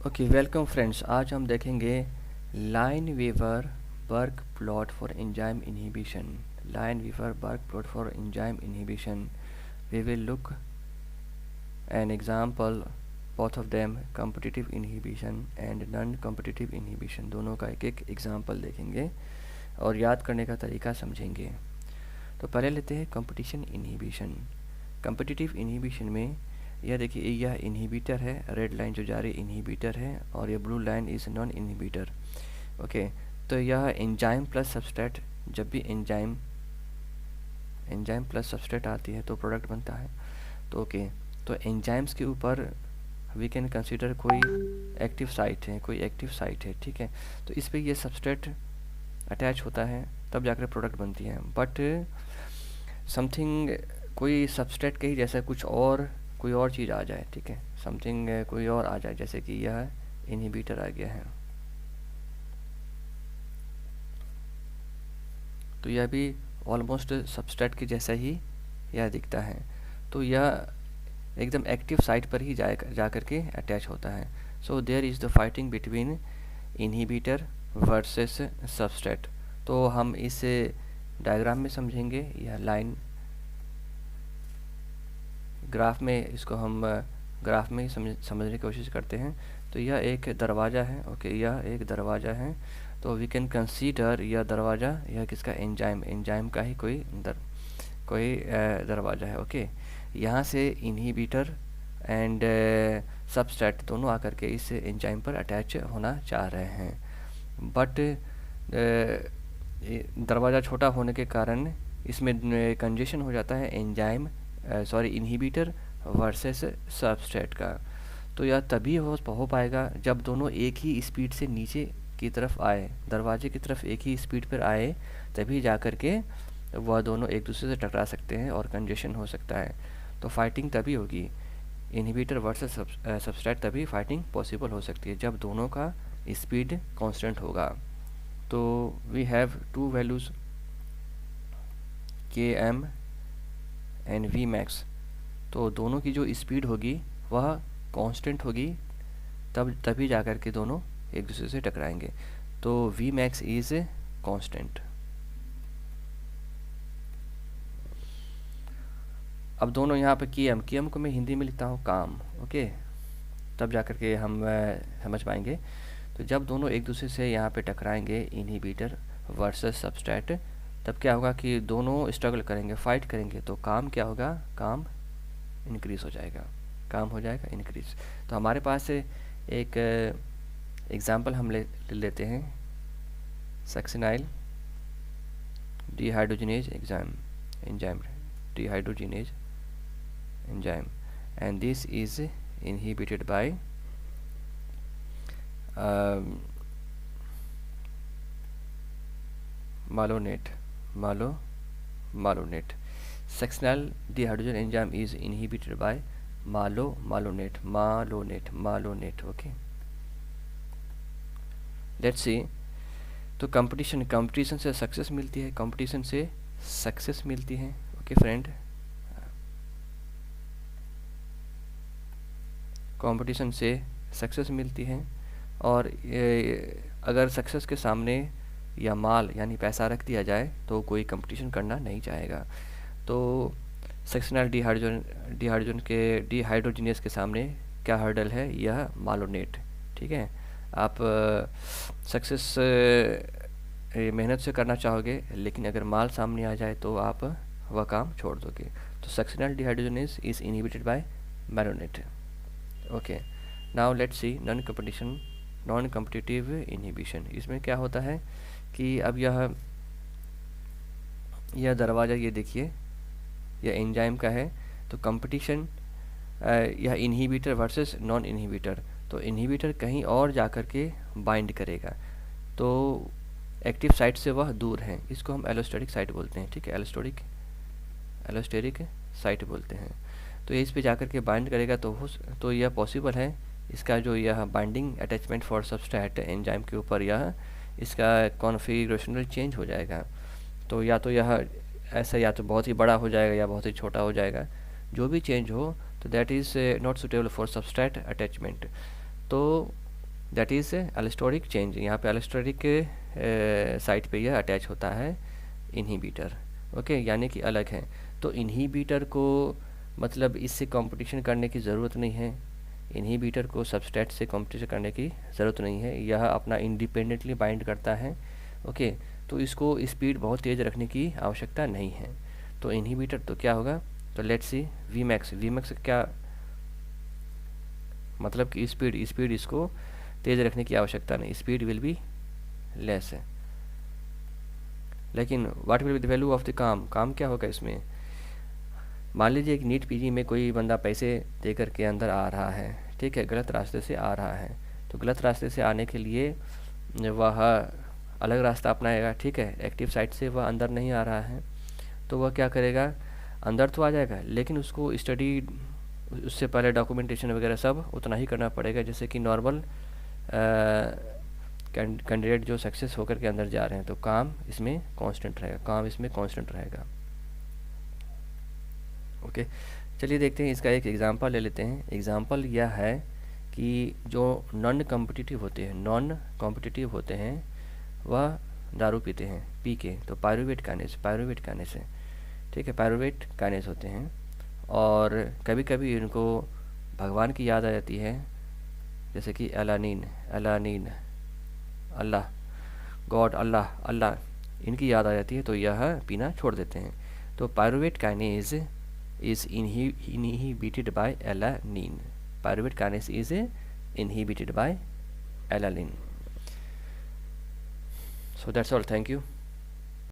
Okay welcome friends. आज हम देखेंगे Lineweaver Burk plot for enzyme inhibition. Lineweaver Burk plot for enzyme inhibition. We will look an example both of them competitive inhibition and non competitive inhibition. दोनों का एक एक example देखेंगे और याद करने का तरीका समझेंगे। तो पहले लेते हैं कंपटीशन इनहिबिशन। कॉम्पिटिटिव इनहिबिशन में यह देखिए, यह इनहिबिटर है, रेड लाइन जो जा रही है इनहिबिटर है और ये blue line is non inhibitor. Okay, तो यह एंजाइम प्लस सबस्ट्रेट, जब भी एंजाइम प्लस सबस्ट्रेट आती है तो प्रोडक्ट बनता है। तो ओके, तो एंजाइम्स के ऊपर वी कैन कंसीडर कोई एक्टिव साइट है, ठीक है। तो इस पर ये सबस्ट्रेट अटैच होता है तब जाकर प्रोडक्ट बनती है। बट समथिंग कोई सबस्ट्रेट के ही जैसा कोई और चीज़ आ जाए, ठीक है, समथिंग कोई और आ जाए, जैसे कि यह इनहिबिटर आ गया है, तो यह भी ऑलमोस्ट सबस्ट्रेट के जैसा ही यह दिखता है। तो यह एकदम एक्टिव साइट पर ही जा करके अटैच होता है। So there is the fighting between inhibitor versus substrate. तो हम इस डायग्राम में समझेंगे, यह लाइन ग्राफ में, इसको हम ग्राफ में ही समझने की कोशिश करते हैं। तो यह एक दरवाज़ा है, ओके, यह एक दरवाज़ा है। तो वी कैन कंसीडर यह दरवाज़ा, यह किसका, एंजाइम का ही कोई दरवाज़ा है। ओके, यहाँ से इनहिबिटर एंड सबस्ट्रेट दोनों आकर के इस एंजाइम पर अटैच होना चाह रहे हैं। बट दरवाज़ा छोटा होने के कारण इसमें कंजेशन हो जाता है इनहिबिटर वर्सेस सबस्ट्रेट का। तो यह तभी हो पाएगा जब दोनों एक ही स्पीड से नीचे की तरफ आए, दरवाजे की तरफ एक ही स्पीड पर आए, तभी जा कर के वह दोनों एक दूसरे से टकरा सकते हैं और कंजेशन हो सकता है। तो फाइटिंग तभी होगी, इनहिबिटर वर्सेस सबस्ट्रेट, तभी फाइटिंग पॉसिबल हो सकती है जब दोनों का स्पीड कांस्टेंट होगा। तो we have two values Km and V max. तो दोनों की जो स्पीड होगी वह कांस्टेंट होगी, तभी जाकर के दोनों एक दूसरे से टकराएंगे। तो वी मैक्स इज़ कांस्टेंट। अब दोनों यहाँ पे Km को मैं हिंदी में लिखता हूँ काम, ओके, तब जाकर के हम समझ पाएंगे। तो जब दोनों एक दूसरे से यहाँ पे टकराएंगे, इनहिबिटर वर्सेस सबस्ट्रेट, तब क्या होगा कि दोनों स्ट्रगल करेंगे, फाइट करेंगे। तो काम क्या होगा, काम इंक्रीज़ हो जाएगा, काम हो जाएगा इंक्रीज़। तो हमारे पास एक एग्ज़ाम्पल हम लेते हैं, succinyl dehydrogenase enzyme dehydrogenase enzyme, and this is inhibited by malonate. Succinyl dehydrogenase enzyme is inhibited by malonate. Okay, let's see. तो कंपटीशन से सक्सेस मिलती है, ओके फ्रेंड, कंपटीशन से सक्सेस मिलती है। और अगर सक्सेस के सामने या माल यानी पैसा रख दिया जाए तो कोई कंपटीशन करना नहीं चाहेगा। तो सक्सिनाइल डिहाइड्रोजिनेज के सामने क्या हर्डल है, यह मालोनेट, ठीक है। आप सक्सेस मेहनत से करना चाहोगे, लेकिन अगर माल सामने आ जाए तो आप वह काम छोड़ दोगे। तो succinyl dehydrogenase is inhibited by malonate. Okay, now let's see non competitive inhibition. इसमें क्या होता है कि अब यह दरवाज़ा, ये देखिए, यह एंजाइम का है। तो कंपटीशन, यह इनहिबिटर वर्सेस नॉन इनहिबिटर। तो इनहिबिटर कहीं और जाकर के बाइंड करेगा, तो एक्टिव साइट से वह दूर है, इसको हम एलोस्टेरिक साइट बोलते हैं, ठीक है, एलोस्टेरिक साइट बोलते हैं। तो इस पे जाकर के बाइंड करेगा तो यह पॉसिबल है, इसका जो यह binding attachment for substrate enzyme के ऊपर इसका कॉन्फ़िगरेशनल चेंज हो जाएगा। तो यह ऐसा या तो बहुत ही बड़ा हो जाएगा या बहुत ही छोटा हो जाएगा, जो भी चेंज हो, तो that is not suitable for substrate attachment. तो दैट इज़ एलोस्टेरिक चेंज। यहाँ पे एलोस्टेरिक साइट पे यह अटैच होता है इनहिबिटर। ओके, यानी कि अलग है। तो इनहिबिटर को मतलब इससे कंपटीशन करने की ज़रूरत नहीं है, इनहिबिटर को सबस्ट्रेट से कंपटीशन करने की ज़रूरत नहीं है, यह अपना इंडिपेंडेंटली बाइंड करता है। ओके, तो इसको स्पीड बहुत तेज़ रखने की आवश्यकता नहीं है। तो इनहिबिटर तो क्या होगा, तो लेट्स सी वीमैक्स। वीमैक्स क्या मतलब कि स्पीड इसको तेज़ रखने की आवश्यकता नहीं, स्पीड विल बी लेस है। लेकिन what will be the value of the काम क्या होगा इसमें। मान लीजिए एक नीट पीजी में कोई बंदा पैसे दे करके अंदर आ रहा है, ठीक है, गलत रास्ते से आ रहा है। तो गलत रास्ते से आने के लिए वह अलग रास्ता अपनाएगा, ठीक है, एक्टिव साइट से वह अंदर नहीं आ रहा है। तो वह क्या करेगा, अंदर तो आ जाएगा लेकिन उसको स्टडी, उससे पहले डॉक्यूमेंटेशन वगैरह सब उतना ही करना पड़ेगा जैसे कि नॉर्मल कैंडिडेट जो सक्सेस होकर के अंदर जा रहे हैं। तो काम इसमें कांस्टेंट रहेगा, ओके। चलिए देखते हैं इसका एक एग्जांपल ले लेते हैं। एग्जांपल यह है कि जो नॉन कॉम्पिटिटिव होते हैं वह दारू पीते हैं, पी के, तो पायरुवेट काइनेस है, ठीक है, पायरुवेट काइनेस होते हैं। और कभी कभी इनको भगवान की याद आ जाती है, जैसे कि अलानीन, अल्लाह, गॉड, अल्लाह इनकी याद आ जाती है, तो यह पीना छोड़ देते हैं। तो pyruvate kinase is inhibited by alanine. Pyruvate kinase is inhibited by alanine. So that's all. Thank you.